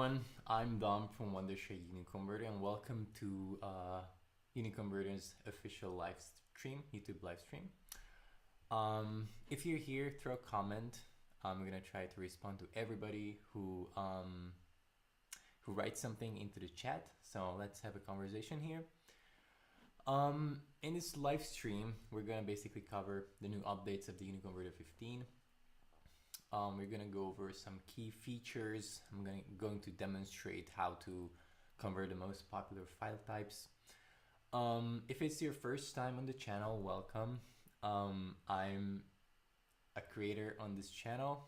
everyone, I'm Dom from Wondershare UniConverter and welcome to UniConverter's official live stream, YouTube live stream. If you're here, throw a comment. I'm gonna try to respond to everybody who writes something into the chat. So let's have a conversation here. In this live stream, we're gonna basically cover the new updates of the UniConverter 15. We're gonna go over some key features. I'm going to demonstrate how to convert the most popular file types. If it's your first time on the channel, welcome. I'm a creator on this channel.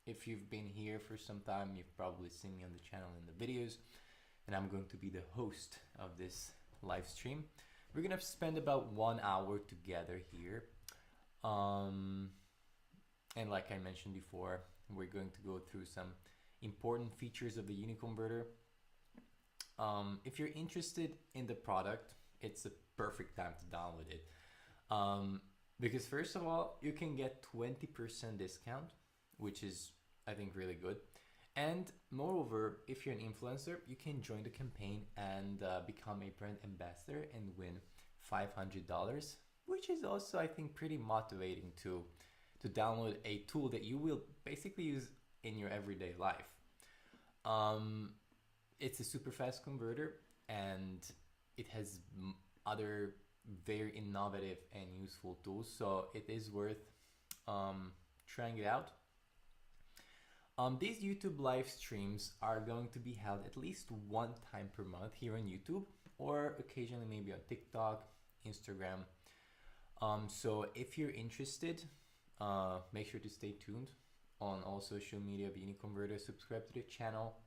If you've been here for some time, you've probably seen me on the channel in the videos, and I'm going to be the host of this live stream. We're gonna spend about 1 hour together here. And like I mentioned before, we're going to go through some important features of the UniConverter. If you're interested in the product, it's a perfect time to download it. Because first of all, you can get 20% discount, which is, I think, really good. And moreover, if you're an influencer, you can join the campaign and become a brand ambassador and win $500, which is also, I think, pretty motivating to download a tool that you will basically use in your everyday life. It's a super fast converter and it has other very innovative and useful tools, so it is worth trying it out. These YouTube live streams are going to be held at least one time per month here on YouTube, or occasionally maybe on TikTok, Instagram. So if you're interested, make sure to stay tuned on all social media of UniConverter. Subscribe to the channel,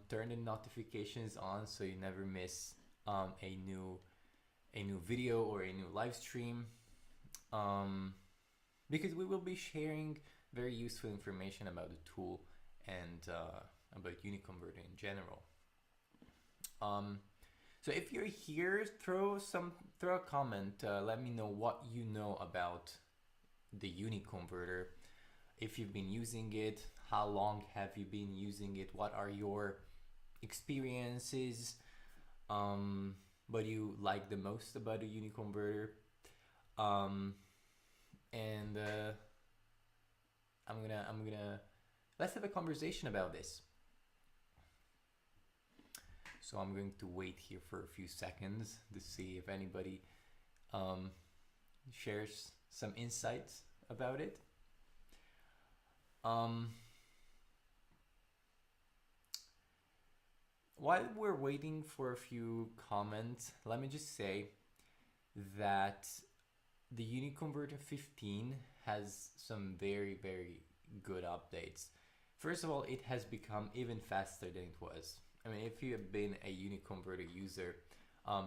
turn the notifications on so you never miss a new video or a new live stream, because we will be sharing very useful information about the tool and about UniConverter in general. So if you're here, throw a comment. Let me know what you know about the UniConverter, if you've been using it, how long have you been using it, what are your experiences, what do you like the most about the UniConverter, and I'm gonna let's have a conversation about this. So I'm going to wait here for a few seconds to see if anybody shares some insights about it. While we're waiting for a few comments, let me just say that the UniConverter 15 has some very, very good updates. First of all, it has become even faster than it was. I mean, if you have been a UniConverter user,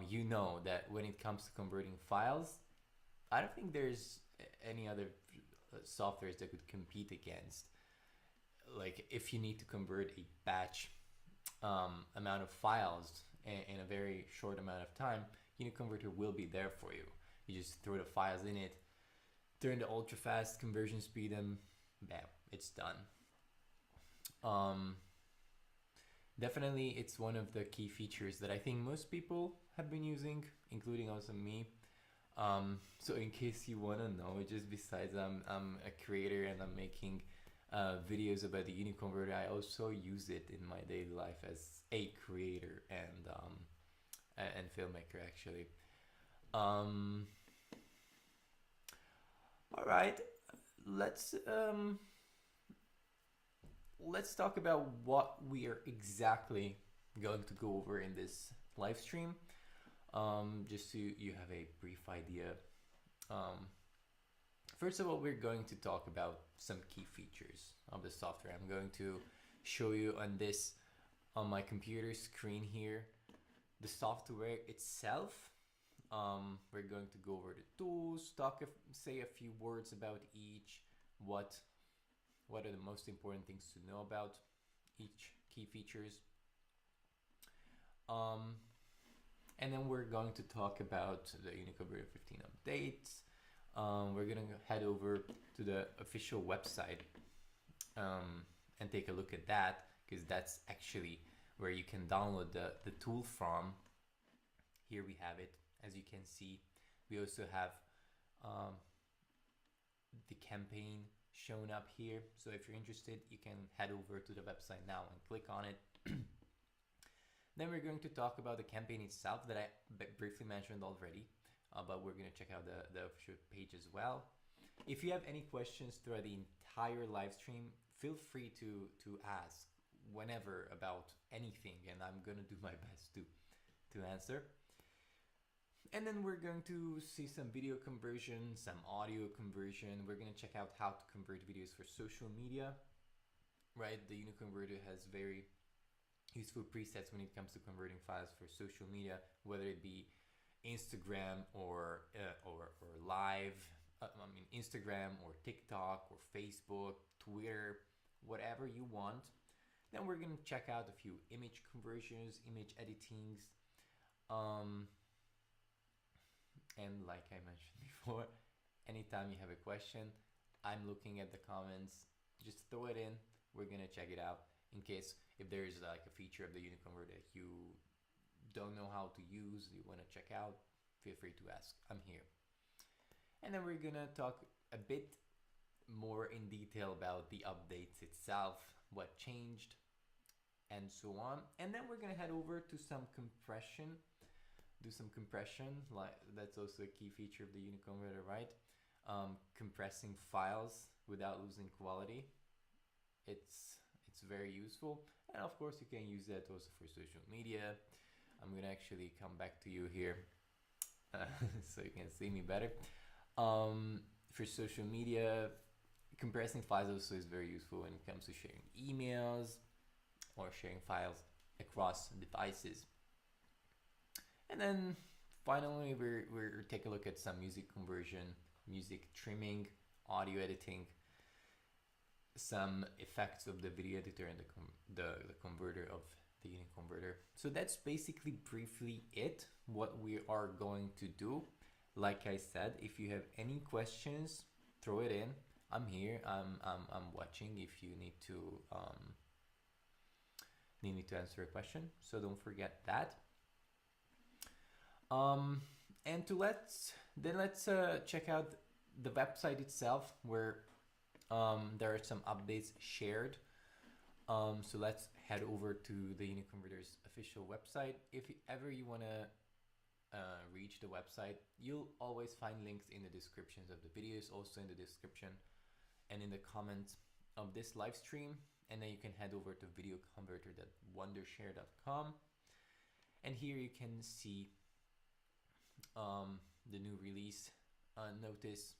you know that when it comes to converting files, I don't think there's any other softwares that could compete against. Like, if you need to convert a batch amount of files in a very short amount of time, UniConverter will be there for you. You just throw the files in it, turn the ultra fast conversion speed, and bam, it's done. Definitely, it's one of the key features that I think most people have been using, including also me. So in case you want to know, just besides I'm a creator and I'm making videos about the UniConverter, I also use it in my daily life as a creator and filmmaker, actually. All right, let's talk about what we are exactly going to go over in this live stream. Just so you have a brief idea. First of all, we're going to talk about some key features of the software. I'm going to show you on my computer screen here, the software itself. We're going to go over the tools, say a few words about each, what are the most important things to know about each key features. And then we're going to talk about the UniConverter 15 updates. We're going to head over to the official website and take a look at that, because that's actually where you can download the tool from. Here we have it. As you can see, we also have the campaign shown up here. So if you're interested, you can head over to the website now and click on it. Then we're going to talk about the campaign itself that I briefly mentioned already, but we're going to check out the official page as well. If you have any questions throughout the entire live stream, feel free to ask whenever about anything, and I'm going to do my best to answer. And then we're going to see some video conversion, some audio conversion. We're going to check out how to convert videos for social media, right? The UniConverter has very useful presets when it comes to converting files for social media, whether it be Instagram or live, Instagram or TikTok or Facebook, Twitter, whatever you want. Then we're going to check out a few image conversions, image editings, and like I mentioned before, anytime you have a question, I'm looking at the comments, just throw it in. We're gonna check it out in case if there's like a feature of the UniConverter that you don't know how to use, you wanna check out, feel free to ask, I'm here. And then we're gonna talk a bit more in detail about the updates itself, what changed, and so on. And then we're gonna head over to some compression, do some compression, like that's also a key feature of the UniConverter, right? Compressing files without losing quality. It's very useful, and of course you can use that also for social media. I'm gonna actually come back to you here so you can see me better. For social media, compressing files also is very useful when it comes to sharing emails or sharing files across devices. And then finally, we're take a look at some music conversion, music trimming, audio editing, some effects of the video editor and the converter of the UniConverter. So that's basically briefly it, what we are going to do. Like I said, if you have any questions, throw it in. I'm here. I'm watching if you need me to answer a question. So don't forget that. And let's check out the website itself, where there are some updates shared. So let's head over to the UniConverter's official website. If ever you want to reach the website, you'll always find links in the descriptions of the videos, also in the description and in the comments of this live stream. And then you can head over to videoconverter.wondershare.com, and here you can see the new release notice.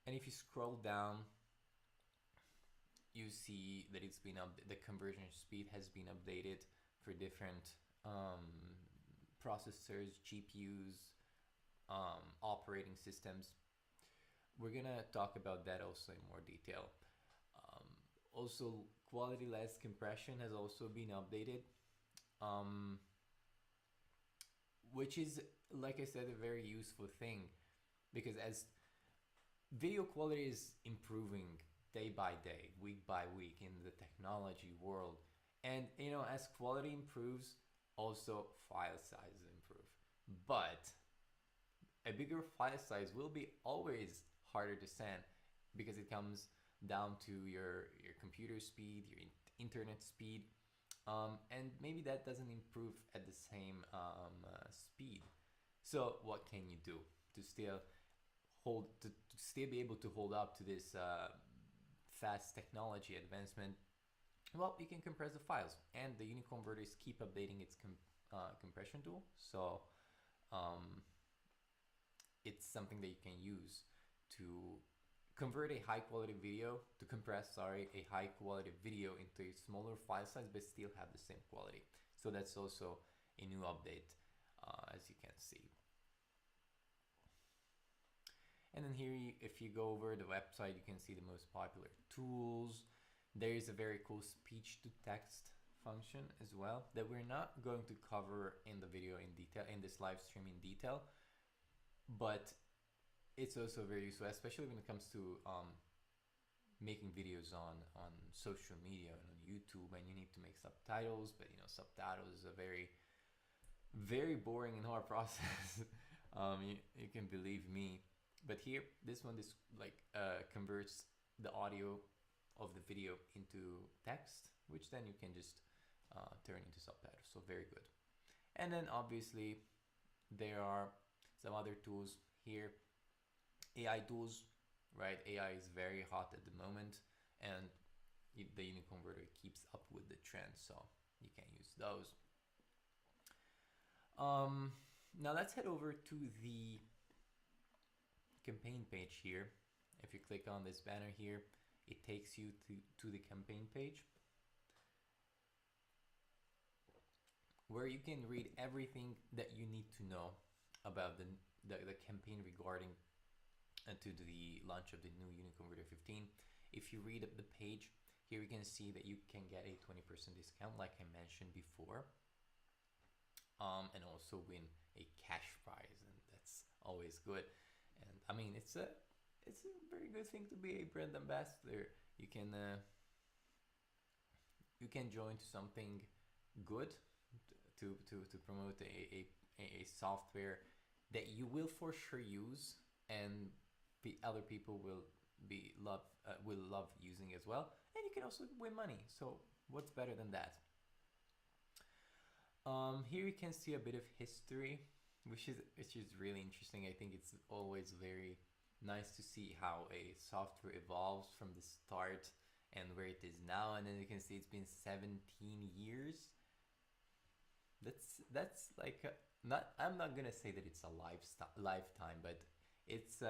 And if you scroll down, you see that it's been the conversion speed has been updated for different processors, GPUs, operating systems. We're gonna talk about that also in more detail. Also, quality less compression has also been updated, which is, like I said, a very useful thing, because as video quality is improving day by day, week by week in the technology world, and as quality improves, also file sizes improve. But a bigger file size will be always harder to send, because it comes down to your computer speed, your internet speed, and maybe that doesn't improve at the same speed. So what can you do to still be able to hold up to this fast technology advancement? Well, you can compress the files, and the UniConverters keep updating its compression tool. So it's something that you can use to convert a high quality video, to compress, a high quality video into a smaller file size, but still have the same quality. So that's also a new update, as you can see. And then here, if you go over the website, you can see the most popular tools. There is a very cool speech to text function as well that we're not going to cover in the video in detail, in this live stream in detail, but it's also very useful, especially when it comes to making videos on social media and on YouTube, and you need to make subtitles, but you know, subtitles is a very boring and hard process. You can believe me. But here, this like converts the audio of the video into text, which then you can just turn into subtitles. So very good. And then obviously there are some other tools here, AI tools, right? AI is very hot at the moment, and the UniConverter keeps up with the trend, so you can use those. Now let's head over to the campaign page here. If you click on this banner here, it takes you to the campaign page, where you can read everything that you need to know about the campaign regarding to the launch of the new UniConverter 15. If you read up the page, here you can see that you can get a 20% discount, like I mentioned before, and also win a cash prize, and that's always good. And I mean, it's a very good thing to be a brand ambassador. You can join to something good to promote a software that you will for sure use, and the other people will love using as well, and you can also win money. So what's better than that? Here you can see a bit of history, which is really interesting. I think it's always very nice to see how a software evolves from the start and where it is now. And then you can see it's been 17 years. That's like I'm not gonna say that it's a lifetime, but it's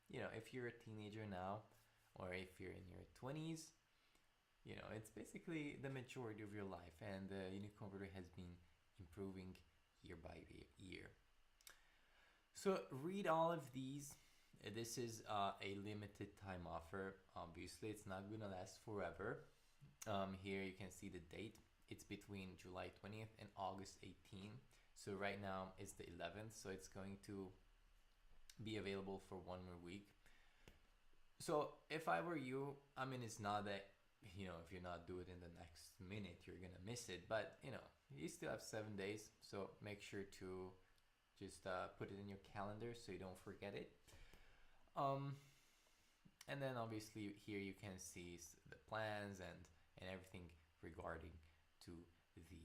you know, if you're a teenager now, or if you're in your 20s, you know, it's basically the majority of your life, and the UniConverter has been improving year by year. So read all of these. This is a limited time offer. Obviously, it's not gonna last forever. Here you can see the date. It's between July 20th and August 18th. So right now it's the 11th, so it's going to be available for one more week. So if I were you, I mean, it's not that, you know, if you're not do it in the next minute, you're gonna miss it, but you know, you still have 7 days, so make sure to just put it in your calendar so you don't forget it. And then obviously here you can see the plans and everything regarding to the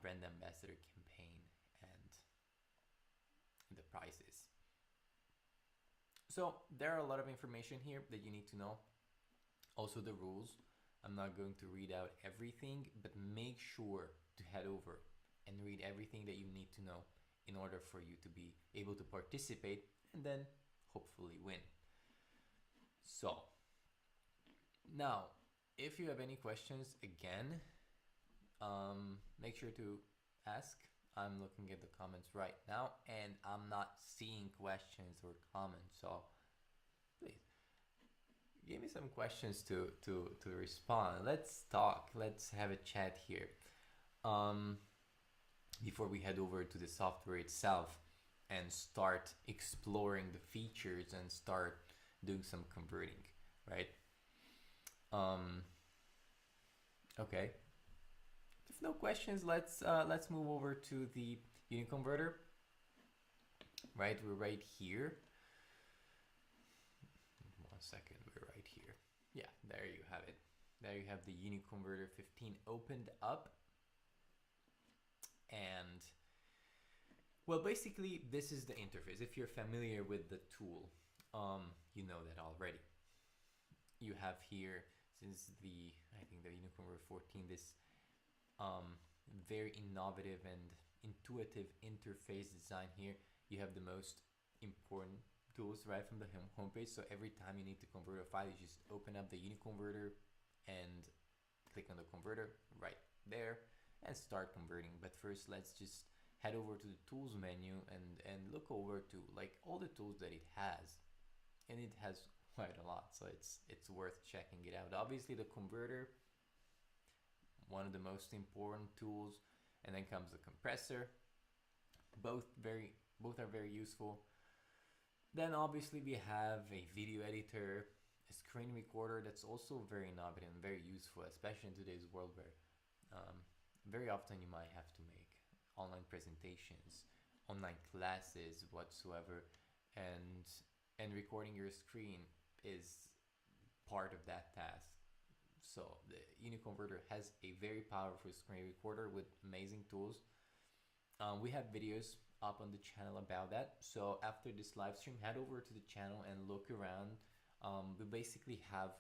brand ambassador campaign and the prices. So there are a lot of information here that you need to know. Also the rules. I'm not going to read out everything, but make sure to head over and read everything that you need to know in order for you to be able to participate and then hopefully win. So now, if you have any questions, again, make sure to ask. I'm looking at the comments right now and I'm not seeing questions or comments, so please give me some questions to respond. Let's talk, let's have a chat here before we head over to the software itself and start exploring the features and start doing some converting, right? Okay, if no questions, let's move over to the UniConverter. Right, we're right here. 1 second, we're right here. Yeah, there you have it. There you have the UniConverter 15 opened up. And well, basically this is the interface. If you're familiar with the tool, you know that already. You have here, since I think the UniConverter 14, this very innovative and intuitive interface design here. You have the most important tools right from the homepage. So every time you need to convert a file, you just open up the UniConverter and click on the converter right there and start converting. But first, let's just head over to the tools menu and look over to like all the tools that it has, and it has quite a lot, so it's worth checking it out. Obviously the converter, one of the most important tools, and then comes the compressor. Both are very useful. Then obviously we have a video editor, screen recorder that's also very innovative and very useful, especially in today's world where very often you might have to make online presentations, online classes, whatsoever, and recording your screen is part of that task. So the UniConverter has a very powerful screen recorder with amazing tools. We have videos up on the channel about that. So after this live stream, head over to the channel and look around. We basically have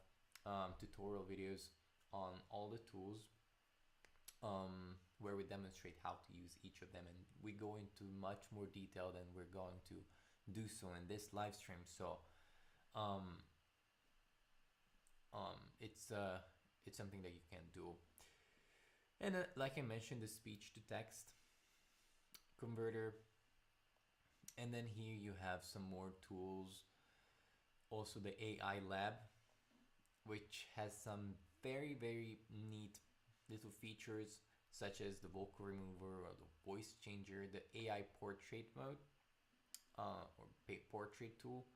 tutorial videos on all the tools where we demonstrate how to use each of them, and we go into much more detail than we're going to do so in this live stream. So it's something that you can do. And like I mentioned, the speech to text converter, and then here you have some more tools. Also the AI lab, which has some very neat little features such as the vocal remover or the voice changer, the AI portrait mode or portrait tool,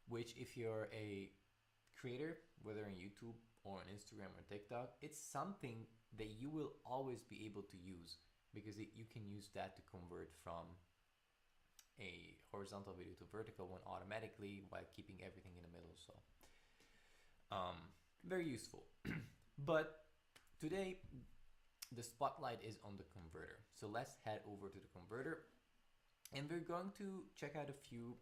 which if you're a creator, whether on YouTube or on Instagram or TikTok, it's something that you will always be able to use, because you can use that to convert from a horizontal video to vertical one automatically while keeping everything in the middle. So very useful. But today the spotlight is on the converter, so let's head over to the converter, and we're going to check out a few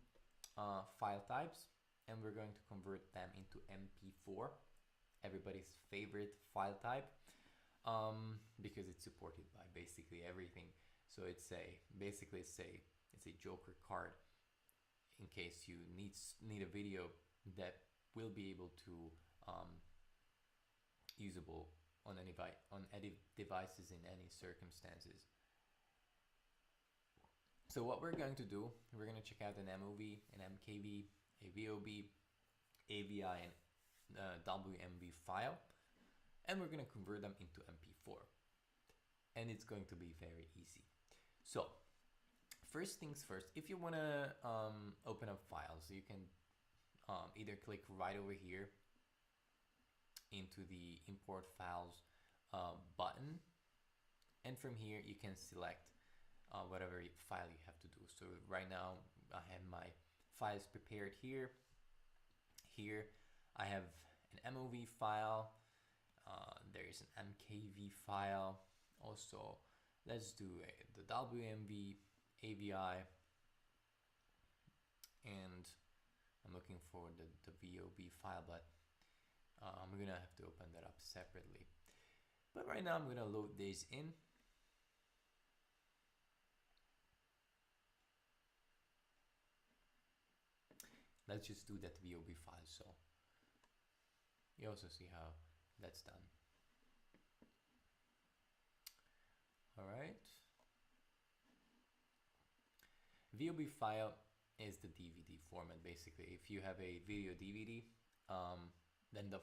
file types, and we're going to convert them into MP4, everybody's favorite file type, because it's supported by basically everything. So it's a joker card in case you need a video that will be able to usable on any devices in any circumstances. So what we're going to do, we're going to check out an MOV, an MKV, a VOB, AVI, and WMV file, and we're going to convert them into MP4, and it's going to be very easy. So first things first, if you want to open up files, you can either click right over here into the import files button, and from here you can select whatever file you have to do. So right now I have my files prepared here. Here I have an MOV file, there is an MKV file, also let's do the WMV, AVI, and I'm looking for the VOB file, but I'm gonna have to open that up separately. But right now I'm gonna load these in. Let's just do that VOB file, so you also see how that's done. All right. VOB file is the DVD format, basically. If you have a video DVD, then the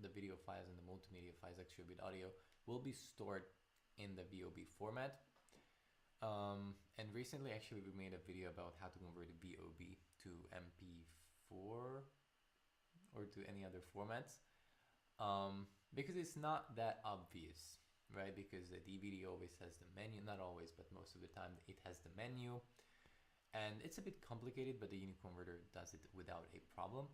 video files and the multimedia files actually with audio will be stored in the VOB format. And recently actually we made a video about how to convert a VOB to MP4 or to any other formats, because it's not that obvious, right? Because the DVD always has the menu, not always, but most of the time it has the menu, and it's a bit complicated, but the UniConverter does it without a problem.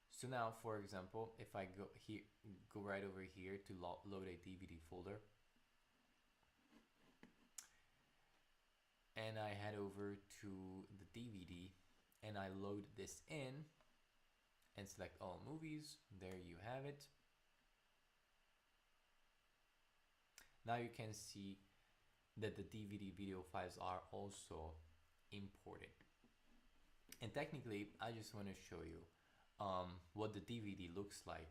So now, for example, if I go right over here to load a DVD folder, and I head over to the DVD and I load this in and select all movies, there you have it. Now you can see that the DVD video files are also imported. And technically, I just want to show you what the DVD looks like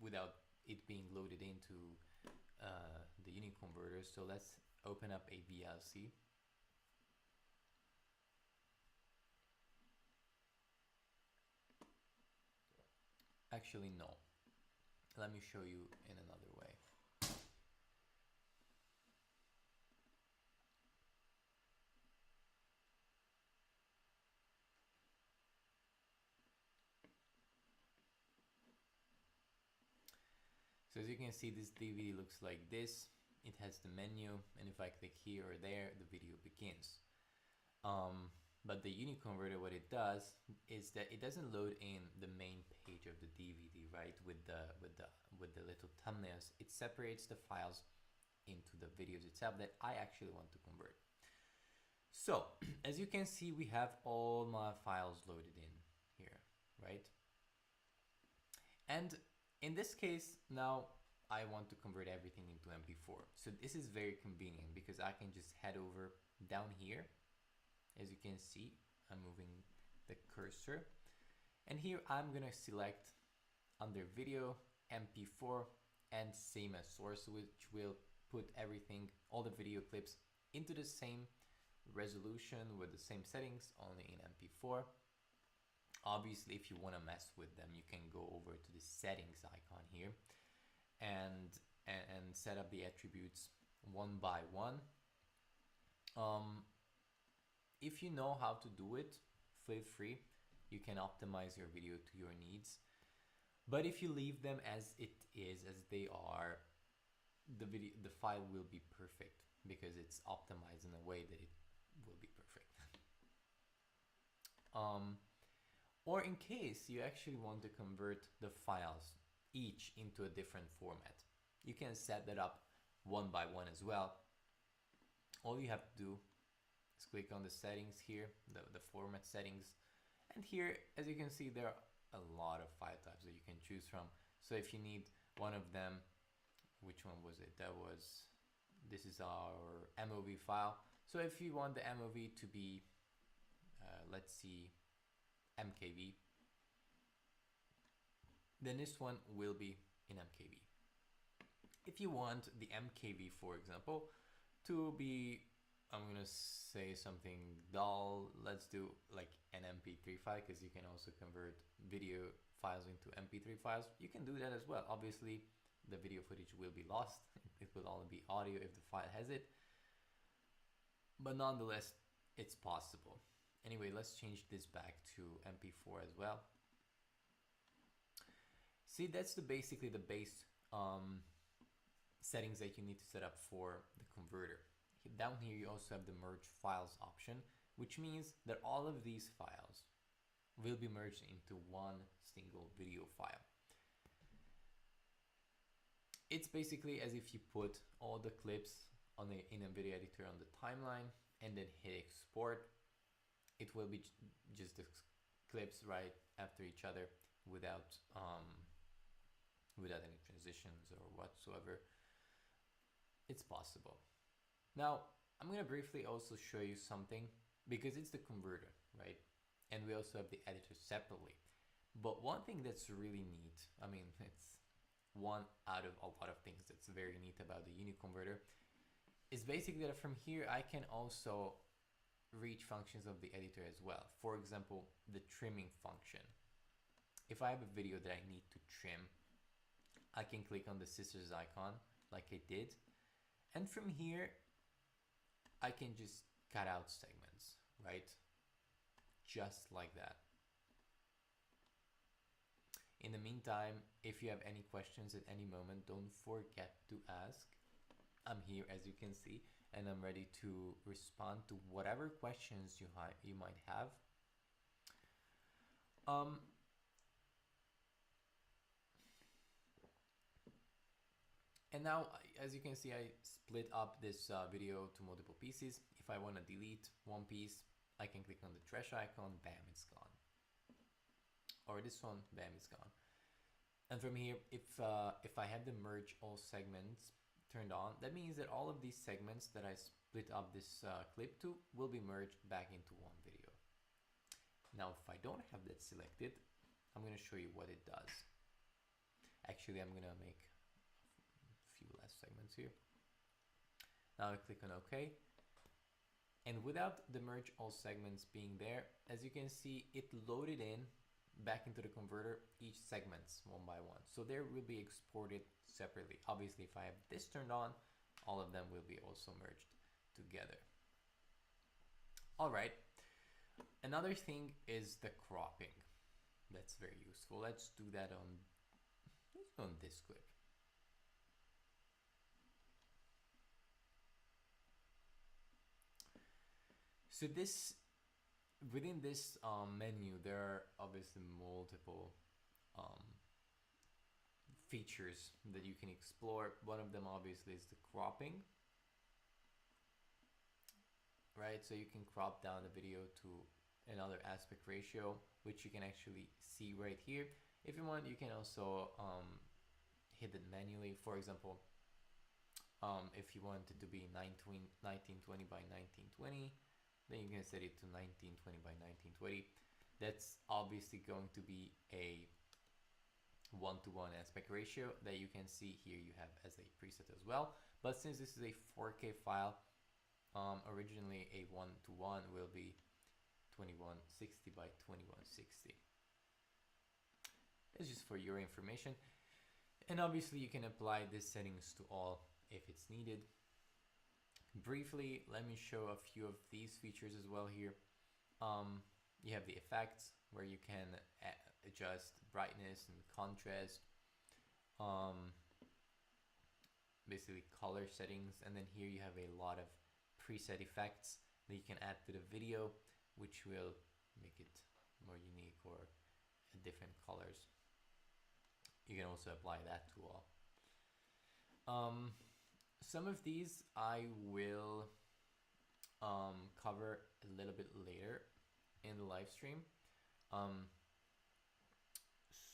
without it being loaded into the UniConverter. So let's open up a VLC. Actually, no. Let me show you in another way. So as you can see, this DVD looks like this. It has the menu, and if I click here or there, the video begins. But the UniConverter, what it does is that it doesn't load in the main page of the DVD, right? With the little thumbnails. It separates the files into the videos itself that I actually want to convert. So as you can see, we have all my files loaded in here, right? And in this case, now I want to convert everything into MP4. So this is very convenient because I can just head over down here. As you can see, I'm moving the cursor, and here I'm gonna select under video MP4 and same as source, which will put everything, all the video clips, into the same resolution with the same settings, only in MP4. Obviously, if you want to mess with them, you can go over to the settings icon here and set up the attributes one by one. If you know how to do it, feel free. You can optimize your video to your needs. But if you leave them as it is, as they are, the file will be perfect because it's optimized in a way that it will be perfect. Or in case you actually want to convert the files each into a different format, you can set that up one by one as well. All you have to do is click on the settings here, the format settings, and here, as you can see, there are a lot of file types that you can choose from. So if you need one of them, which one was it? This is our MOV file. So if you want the MOV to be, let's see, MKV, then this one will be in MKV. If you want the MKV, for example, to be, I'm gonna say something dull, let's do like an MP3 file, because you can also convert video files into MP3 files. You can do that as well. Obviously, the video footage will be lost. It will only be audio if the file has it. But nonetheless, it's possible. Anyway, let's change this back to MP4 as well. See, that's basically the base settings that you need to set up for the converter. Down here, you also have the merge files option, which means that all of these files will be merged into one single video file. It's basically as if you put all the clips in a video editor on the timeline and then hit export. It will be just the clips right after each other without any transitions or whatsoever. It's possible. Now, I'm gonna briefly also show you something, because it's the converter, right? And we also have the editor separately. But one thing that's really neat, I mean, it's one out of a lot of things that's very neat about the UniConverter, is basically that from here I can also reach functions of the editor as well. For example, the trimming function. If I have a video that I need to trim, I can click on the scissors icon like I did, and from here I can just cut out segments, right? Just like that. In the meantime, if you have any questions at any moment, don't forget to ask. I'm here, as you can see, and I'm ready to respond to whatever questions you might have. And now, as you can see, I split up this video to multiple pieces. If I want to delete one piece, I can click on the trash icon, bam, it's gone. Or this one, bam, it's gone. And from here, if I have the merge all segments turned on, that means that all of these segments that I split up this clip to will be merged back into one video. Now, if I don't have that selected, I'm going to show you what it does. Actually, I'm going to make a few less segments here. Now I click on OK. And without the merge all segments being there, as you can see, it loaded in back into the converter each segments one by one. So they will be exported separately. Obviously, if I have this turned on, all of them will be also merged together. All right. Another thing is the cropping. That's very useful. Let's do that on this clip. So this within this menu, there are obviously multiple um, features that you can explore. One of them obviously is the cropping, right? So you can crop down the video to another aspect ratio, which you can actually see right here. If you want, you can also hit it manually. For example, if you want it to be 1920 by 1920, then you can set it to 1920 by 1920. That's obviously going to be a 1:1 aspect ratio that you can see here you have as a preset as well. But since this is a 4K file, originally a 1:1 will be 2160 by 2160. It's just for your information. And obviously you can apply these settings to all if it's needed. Briefly, let me show a few of these features as well here. You have the effects where you can adjust brightness and contrast, basically color settings, and then here you have a lot of preset effects that you can add to the video, which will make it more unique or different colors. You can also apply that to all. Some of these I will cover a little bit later in the live stream.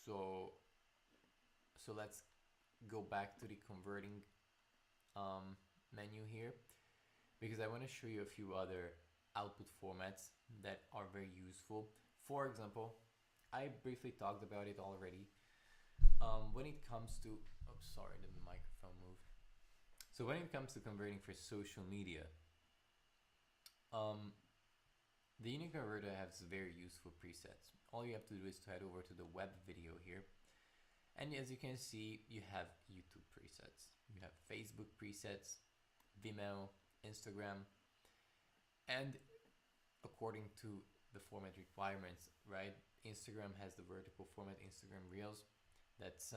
So let's go back to the converting menu here, because I want to show you a few other output formats that are very useful. For example, I briefly talked about it already. When it comes to, oh sorry, the microphone moved. So when it comes to converting for social media, the UniConverter has very useful presets. All you have to do is to head over to the web video here. And as you can see, you have YouTube presets, you have Facebook presets, Vimeo, Instagram, and according to the format requirements, right? Instagram has the vertical format, Instagram Reels. That's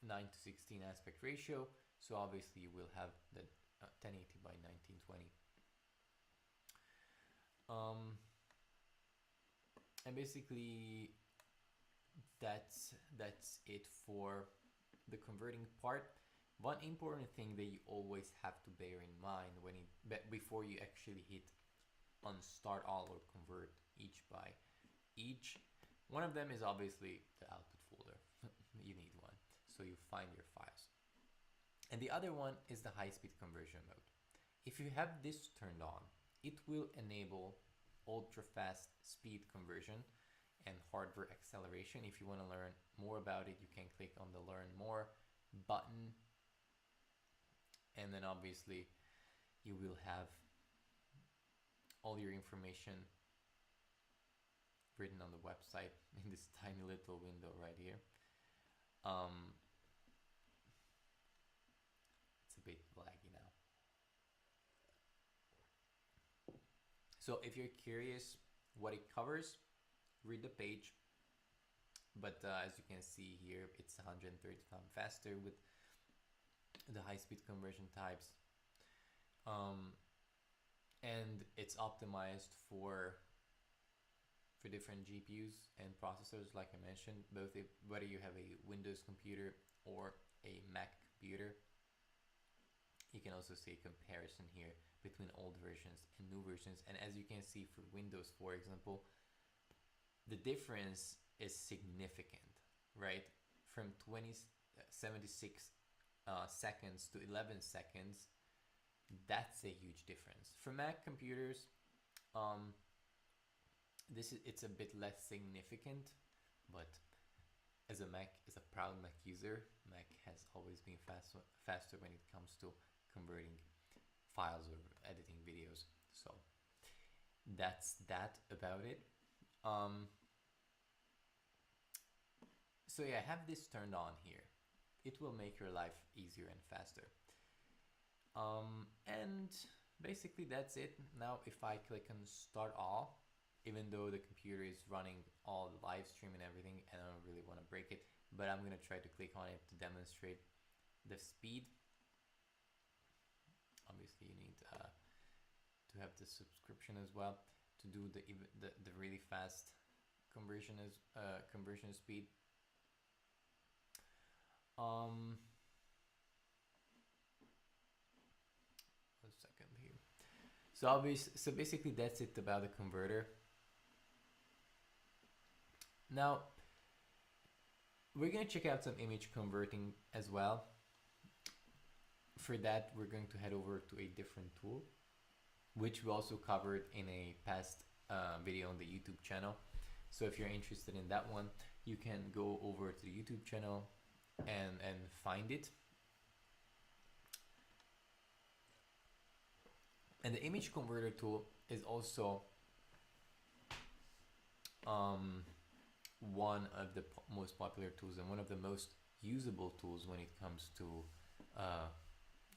9:16 aspect ratio. So obviously you will have the 1080 by 1920. And basically that's it for the converting part. One important thing that you always have to bear in mind before you actually hit on start all or convert each by each, one of them is obviously the output folder. You need one, so you find your files. And the other one is the high-speed conversion mode. If you have this turned on, it will enable ultra-fast speed conversion and hardware acceleration. If you want to learn more about it, you can click on the Learn More button. And then obviously you will have all your information written on the website in this tiny little window right here. It's a bit laggy now. So if you're curious what it covers, read the page. But as you can see here, it's 130 times faster with the high-speed conversion types. And it's optimized for different GPUs and processors, like I mentioned, whether you have a Windows computer or a Mac computer. You can also see a comparison here between old versions and new versions. And as you can see for Windows, for example, the difference is significant, right? From 76 seconds to 11 seconds, that's a huge difference. For Mac computers, it's a bit less significant, but as a proud Mac user, Mac has always been faster when it comes to converting files or editing videos. So that's that about it. So yeah, have this turned on here. It will make your life easier and faster. And basically that's it. Now if I click on start all, even though the computer is running all the live stream and everything, and I don't really want to break it, but I'm gonna try to click on it to demonstrate the speed. Obviously you need to to have the subscription as well to do the really fast conversion speed. One second here. So basically that's it about the converter. Now we're going to check out some image converting as well. For that, we're going to head over to a different tool, which we also covered in a past video on the YouTube channel. So if you're interested in that one, you can go over to the YouTube channel and find it. And the image converter tool is also one of the most popular tools and one of the most usable tools when it comes to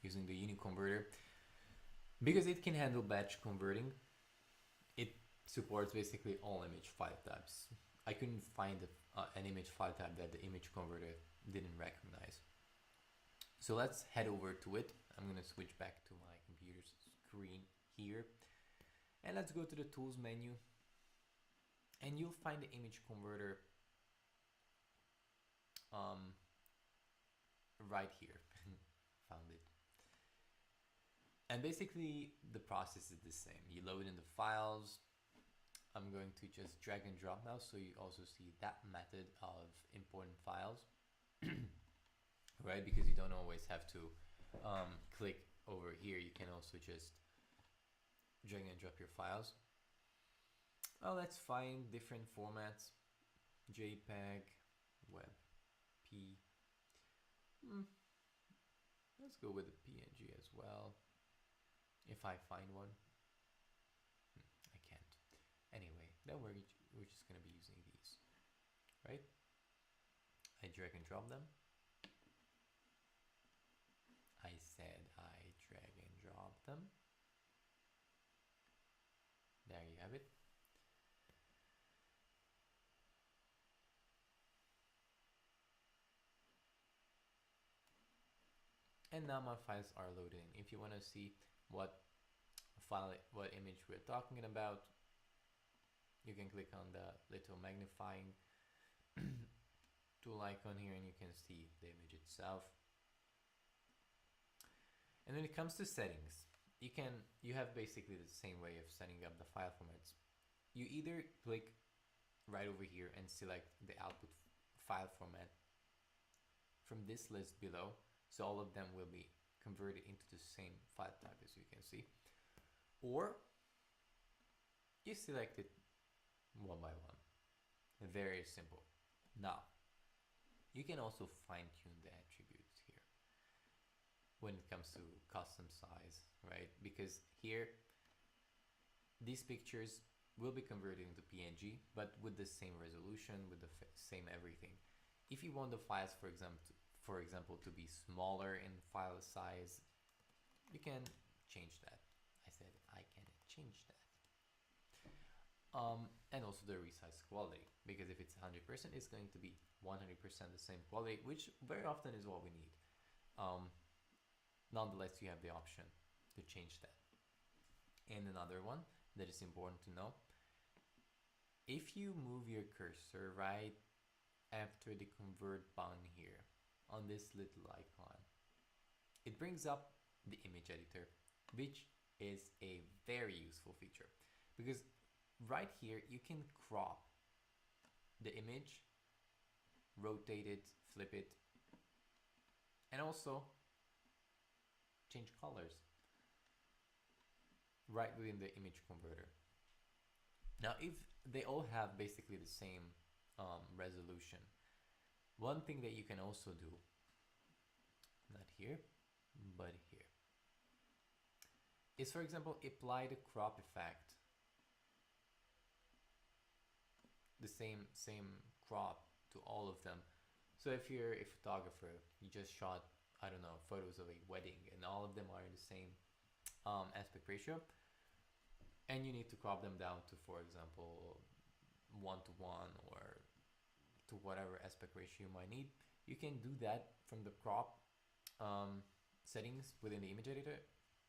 using the UniConverter, because it can handle batch converting. It supports basically all image file types. I couldn't find an image file type that the image converter didn't recognize. So let's head over to it. I'm going to switch back to my computer screen here, and let's go to the tools menu, and you'll find the image converter right here. Found it. And basically the process is the same. You load in the files. I'm going to just drag and drop now so you also see that method of importing files. Right, because you don't always have to click over here. You can also just drag and drop your files. Well, let's find different formats. JPEG, WebP. Let's go with the PNG as well, if I find one. I can't. Anyway, then we're just gonna be using these, right? I drag and drop them. I said I drag and drop them. There you have it. And now my files are loaded in. If you want to see what image we're talking about, you can click on the little magnifying tool icon here and you can see the image itself. And when it comes to settings, you have basically the same way of setting up the file formats. You either click right over here and select the output file format from this list below, so all of them will be converted into the same file type, as you can see, or you select it one by one. Very simple. Now you can also fine-tune the attributes here when it comes to custom size, right? Because here these pictures will be converted into PNG, but with the same resolution, with the same everything. If you want the files, for example, to be smaller in file size, you can change that. I said I can change that. And also the resize quality, because if it's 100%, it's going to be 100% the same quality, which very often is what we need. Nonetheless, you have the option to change that. And another one that is important to know, if you move your cursor right after the convert button here on this little icon, it brings up the image editor, which is a very useful feature, because right here you can crop the image, rotate it, flip it, and also change colors right within the image converter. Now, if they all have basically the same resolution, one thing that you can also do, not here, but here, is, for example, apply the crop effect, the same crop to all of them. So if you're a photographer, you just shot, I don't know, photos of a wedding and all of them are in the same aspect ratio, and you need to crop them down to, for example, 1:1 or to whatever aspect ratio you might need, you can do that from the crop settings within the image editor.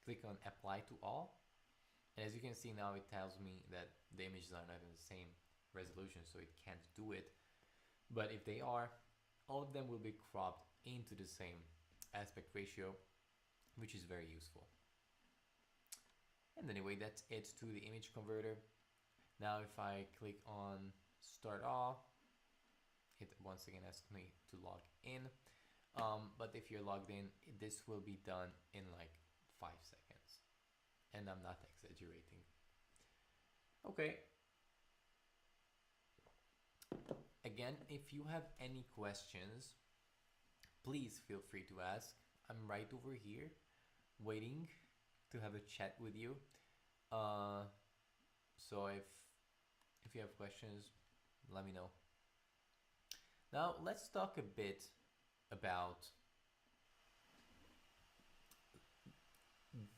Click on apply to all, And as you can see now, it tells me that the images are not in the same resolution, so it can't do it. But if they are, all of them will be cropped into the same aspect ratio, which is very useful. And anyway, that's it to the image converter. Now if I click on start off, it once again asks me to log in. But if you're logged in, this will be done in like 5 seconds. And I'm not exaggerating. Okay. Again, if you have any questions, please feel free to ask. I'm right over here waiting to have a chat with you. So if you have questions, let me know. Now let's talk a bit about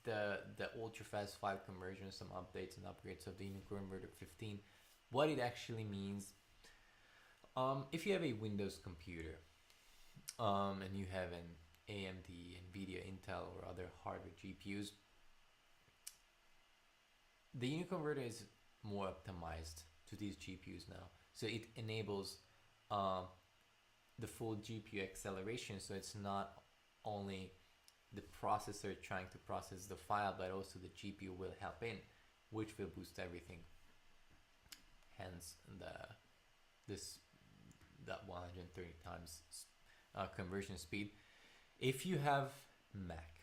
the ultra fast file conversion, some updates and upgrades of the UniConverter 15, what it actually means. If you have a Windows computer and you have an AMD, NVIDIA, Intel, or other hardware GPUs, the UniConverter is more optimized to these GPUs now. So it enables the full GPU acceleration, so it's not only the processor trying to process the file, but also the GPU will help in, which will boost everything. Hence that 130 times conversion speed. If you have Mac,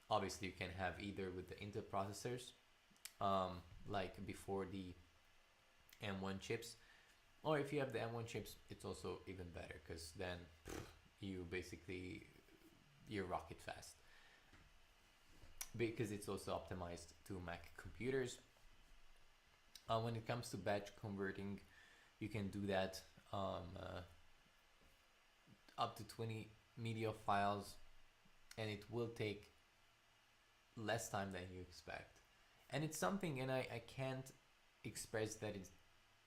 obviously you can have either with the Intel processors, like before the M1 chips, or if you have the M1 chips, it's also even better, because then you're rocket fast, because it's also optimized to Mac computers. When it comes to batch converting, you can do that up to 20 media files, and it will take less time than you expect. And it's something, and I can't express that it's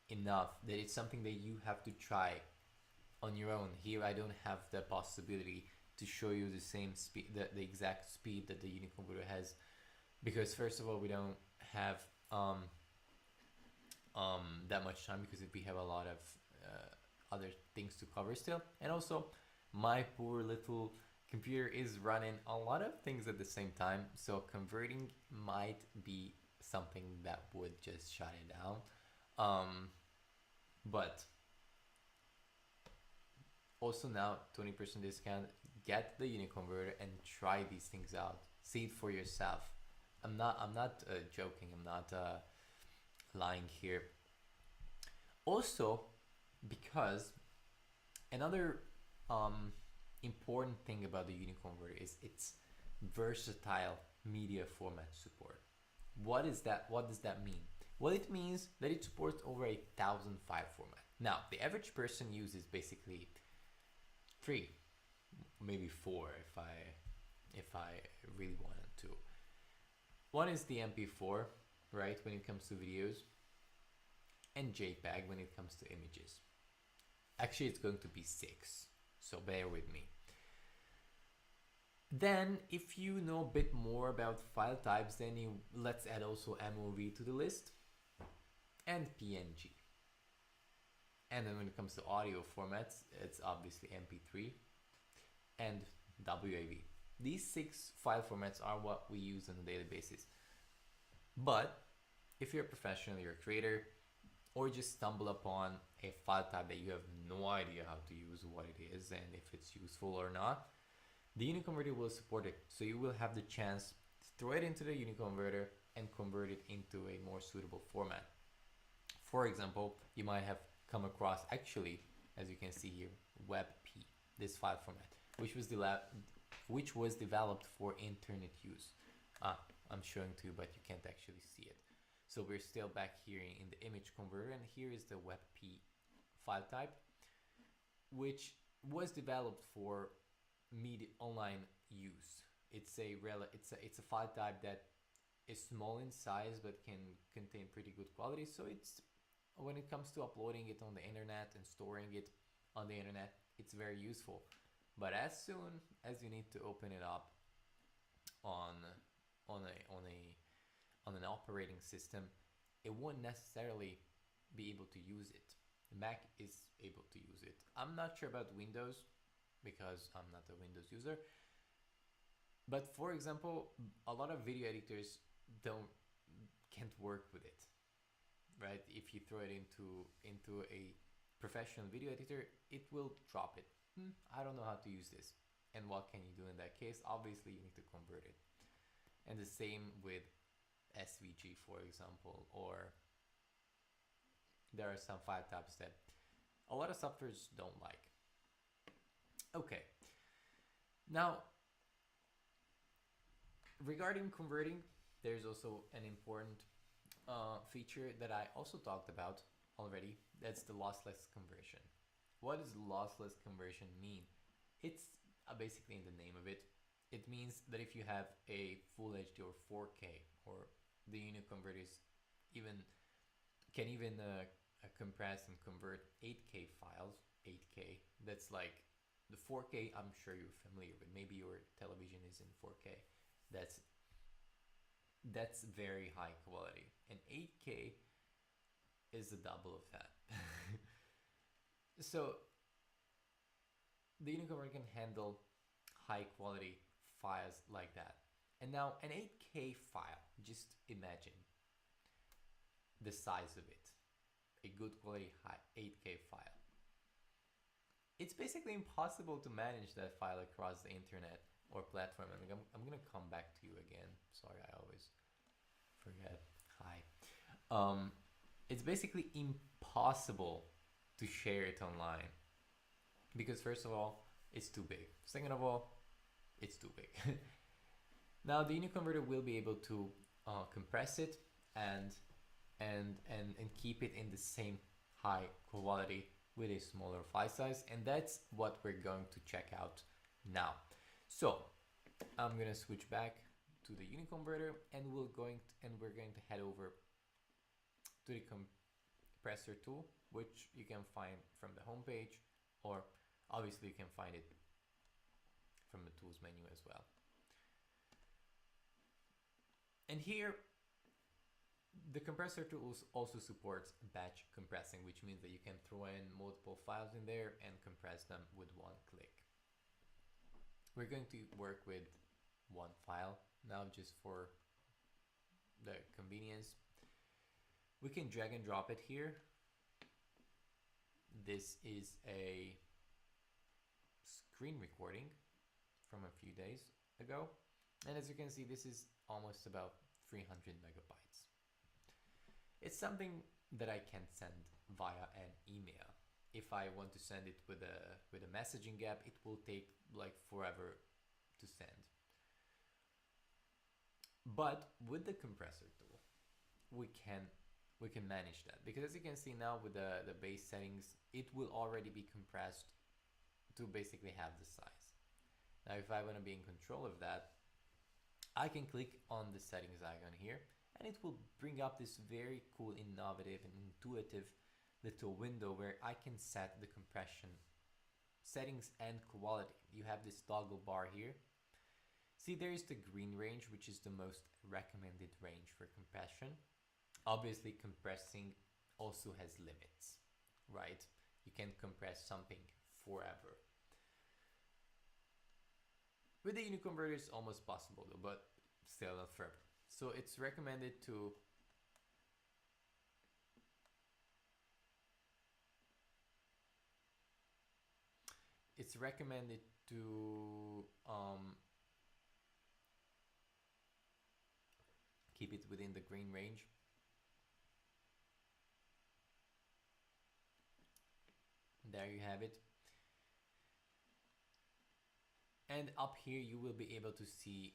enough, that it's something that you have to try on your own. Here I don't have the possibility to show you the same speed, the exact speed that the UniConverter has, because first of all, we don't have that much time, because we have a lot of other things to cover still, and also my poor little computer is running a lot of things at the same time, so converting might be something that would just shut it down. But also now 20% discount, get the UniConverter and try these things out, see it for yourself. I'm not joking, I'm not lying here. Also, because another important thing about the UniConverter is its versatile media format support. What is that? What does that mean? Well, it means that it supports over 1,000 file format. Now, the average person uses basically 3, maybe 4 if I really wanted to. One is the MP4, right, when it comes to videos, and JPEG when it comes to images. Actually, it's going to be 6, so bear with me. Then, if you know a bit more about file types, then let's add also MOV to the list, and PNG. And then when it comes to audio formats, it's obviously MP3 and WAV. These 6 file formats are what we use on a daily basis. But if you're a professional, you're a creator, or just stumble upon a file type that you have no idea how to use, what it is, and if it's useful or not, the UniConverter will support it. So you will have the chance to throw it into the UniConverter and convert it into a more suitable format. For example, you might have come across, actually, as you can see here, WebP, this file format, which was developed for internet use. I'm showing to you, but you can't actually see it. So we're still back here in the image converter, and here is the WebP file type, which was developed for media online use. It's a file type that is small in size but can contain pretty good quality. So it's, when it comes to uploading it on the internet and storing it on the internet, it's very useful. But as soon as you need to open it up on a on an operating system, it won't necessarily be able to use it. The Mac is able to use it. I'm not sure about Windows because I'm not a Windows user. But for example, a lot of video editors can't work with it, right? If you throw it into a professional video editor, it will drop it. I don't know how to use this. And what can you do in that case? Obviously, you need to convert it. And the same with SVG, for example, or there are some file types that a lot of softwares don't like. Okay. Now, regarding converting, there's also an important feature that I also talked about already. That's the lossless conversion. What does lossless conversion mean? It's basically in the name of it. It means that if you have a Full HD or 4K, or the UniConverters can even compress and convert 8K files. 8K, that's like the 4K. I'm sure you're familiar with. Maybe your television is in 4K. That's very high quality, and 8K is the double of that. So the UniConverter can handle high quality files like that. And now an 8K file, just imagine the size of it. A good quality high 8K file. It's basically impossible to manage that file across the internet or platform. And I'm gonna come back to you again. Sorry, I always forget. Hi. It's basically impossible to share it online because first of all, it's too big. Second of all, it's too big. Now the UniConverter will be able to compress it and keep it in the same high quality with a smaller file size, and that's what we're going to check out now. So I'm gonna switch back to the UniConverter, and we're going to head over to the compressor tool, which you can find from the homepage, or obviously you can find it from the tools menu as well. And here, the compressor tools also supports batch compressing, which means that you can throw in multiple files in there and compress them with one click. We're going to work with one file now just for the convenience. We can drag and drop it here. This is a screen recording from a few days ago. And as you can see, this is almost about 300 megabytes. It's something that I can send via an email. If I want to send it with a messaging app, it will take like forever to send. But with the compressor tool, we can manage that, because as you can see now with the base settings, it will already be compressed to basically have the size. Now if I want to be in control of that, I can click on the settings icon here, and it will bring up this very cool, innovative and intuitive little window where I can set the compression settings and quality. You have this toggle bar here. See, there is the green range, which is the most recommended range for compression. Obviously, compressing also has limits, right? You can't compress something forever. With the UniConverter, it's almost possible though, but still not forever. So it's recommended to keep it within the green range. There you have it. And up here you will be able to see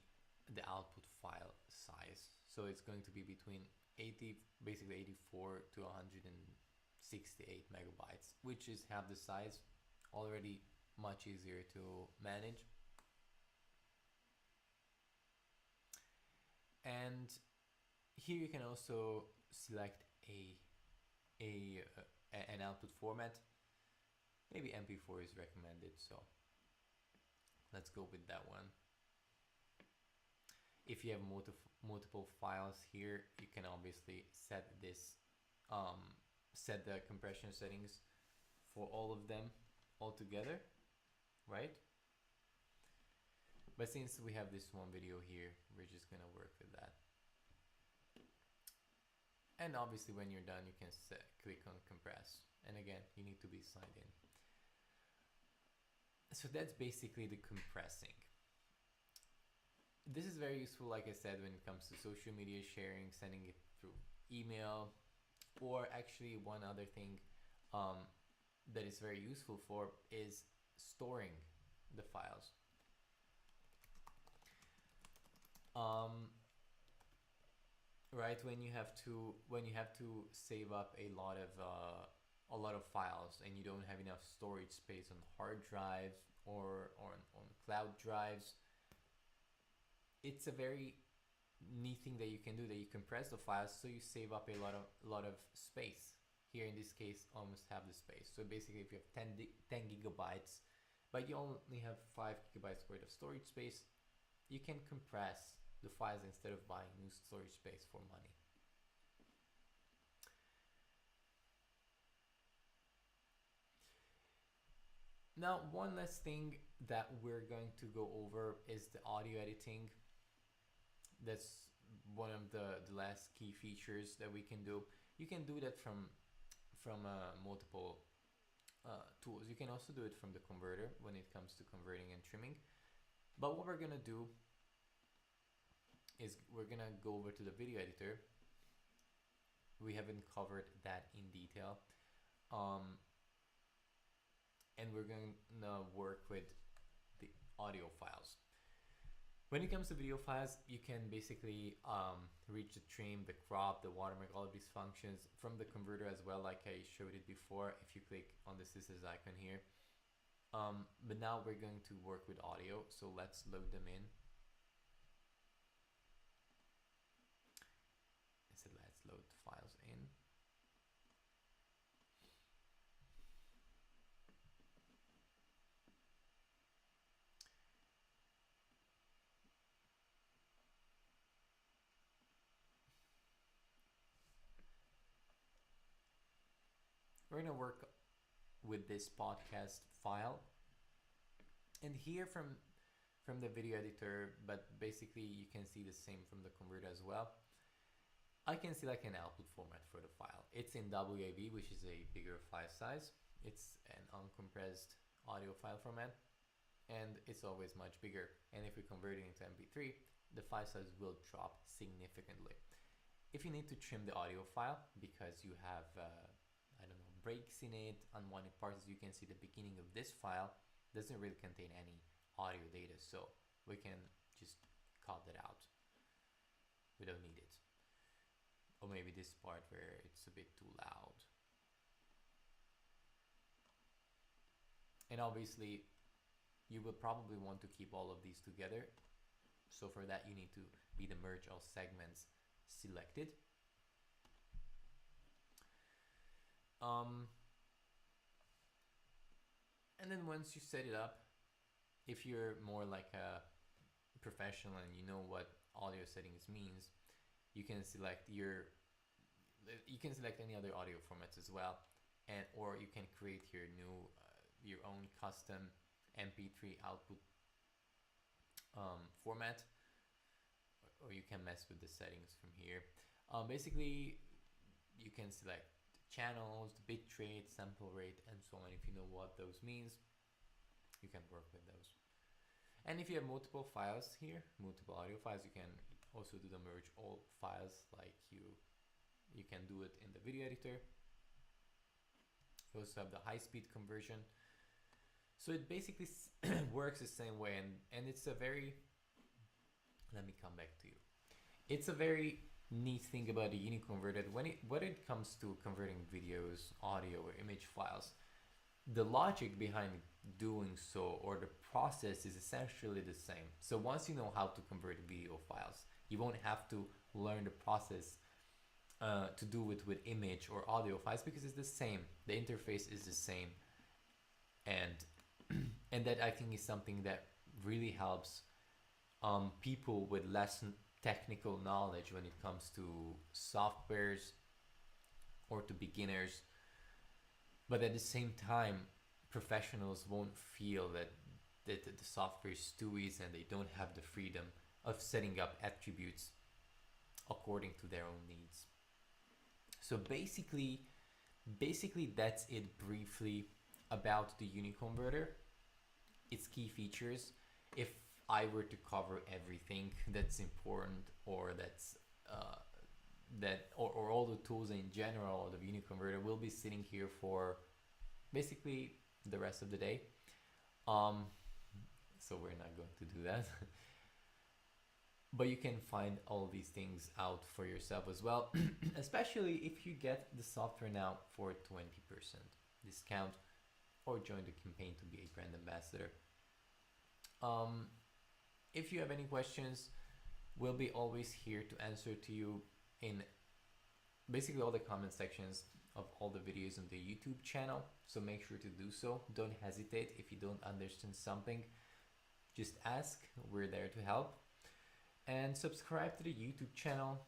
the output file size. So it's going to be between 84 to 168 megabytes, which is half the size, already much easier to manage. And here you can also select an output format. Maybe MP4 is recommended, so let's go with that one. if you have multiple files here, you can obviously set this, set the compression settings for all of them all together, right? But since we have this one video here, we're just gonna work with that. And obviously when you're done, you can click on compress. And again, you need to be signed in. So that's basically the compressing. This is very useful, like I said, when it comes to social media sharing, sending it through email, or actually one other thing that is very useful for is storing the files. Right, when you have to save up a lot of files and you don't have enough storage space on hard drives or on cloud drives, it's a very neat thing that you can do, that you compress the files so you save up a lot of space. Here in this case, almost half the space. So basically, if you have 10 gigabytes, but you only have 5 gigabytes worth of storage space, you can compress the files instead of buying new storage space for money. Now, one last thing that we're going to go over is the audio editing. That's one of the last key features that we can do. You can do that from multiple tools. You can also do it from the converter when it comes to converting and trimming. But what we're gonna do is we're gonna go over to the video editor. We haven't covered that in detail. And we're going to work with the audio files. When it comes to video files, you can basically reach the trim, the crop, the watermark, all of these functions from the converter as well, like I showed it before if you click on the scissors icon here. But now we're going to work with audio, so let's load them in. So let's load the files in. We're gonna work with this podcast file, and here from the video editor, but basically you can see the same from the converter as well. I can select an output format for the file. It's in WAV, which is a bigger file size. It's an uncompressed audio file format, and it's always much bigger. And if we convert it into MP3, the file size will drop significantly. If you need to trim the audio file because you have I don't know, breaks in it, unwanted parts, as you can see the beginning of this file doesn't really contain any audio data, so we can just cut that out. We don't need it. Or maybe this part where it's a bit too loud. And obviously you will probably want to keep all of these together. So for that you need to be the merge all segments selected. And then once you set it up, if you're more like a professional and you know what audio settings means, you can select any other audio formats as well, and or you can create your own custom MP3 output format, or you can mess with the settings from here. Basically, you can select channels, the bit rate, sample rate, and so on. If you know what those means, you can work with those. And if you have multiple files here, multiple audio files, you can also do the merge all files, like you can do it in the video editor. You also have the high-speed conversion. So it basically works the same way, and it's a very, let me come back to you. It's a very neat thing about the UniConverter when it comes to converting videos, audio, or image files. The logic behind doing so, or the process, is essentially the same. So once you know how to convert video files, you won't have to learn the process to do it with image or audio files, because it's the same. The interface is the same, and and that I think is something that really helps people with less technical knowledge when it comes to softwares or to beginners, but at the same time professionals won't feel that the software is too easy and they don't have the freedom of setting up attributes according to their own needs. So basically that's it briefly about the UniConverter, its key features. If I were to cover everything that's important, or that's or all the tools in general, the UniConverter will be sitting here for basically the rest of the day. So we're not going to do that. But you can find all these things out for yourself as well, especially if you get the software now for 20% discount or join the campaign to be a brand ambassador. If you have any questions, we'll be always here to answer to you in basically all the comment sections of all the videos on the YouTube channel. So make sure to do so. Don't hesitate. If you don't understand something, just ask. We're there to help. And subscribe to the YouTube channel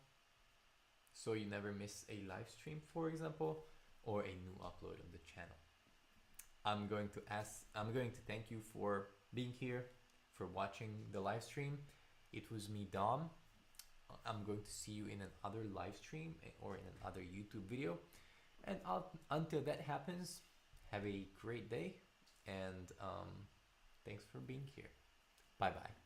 so you never miss a live stream, for example, or a new upload on the channel. I'm going to thank you for being here, for watching the live stream. It was me, Dom. I'm going to see you in another live stream or in another YouTube video. And until that happens, have a great day, and thanks for being here. Bye bye.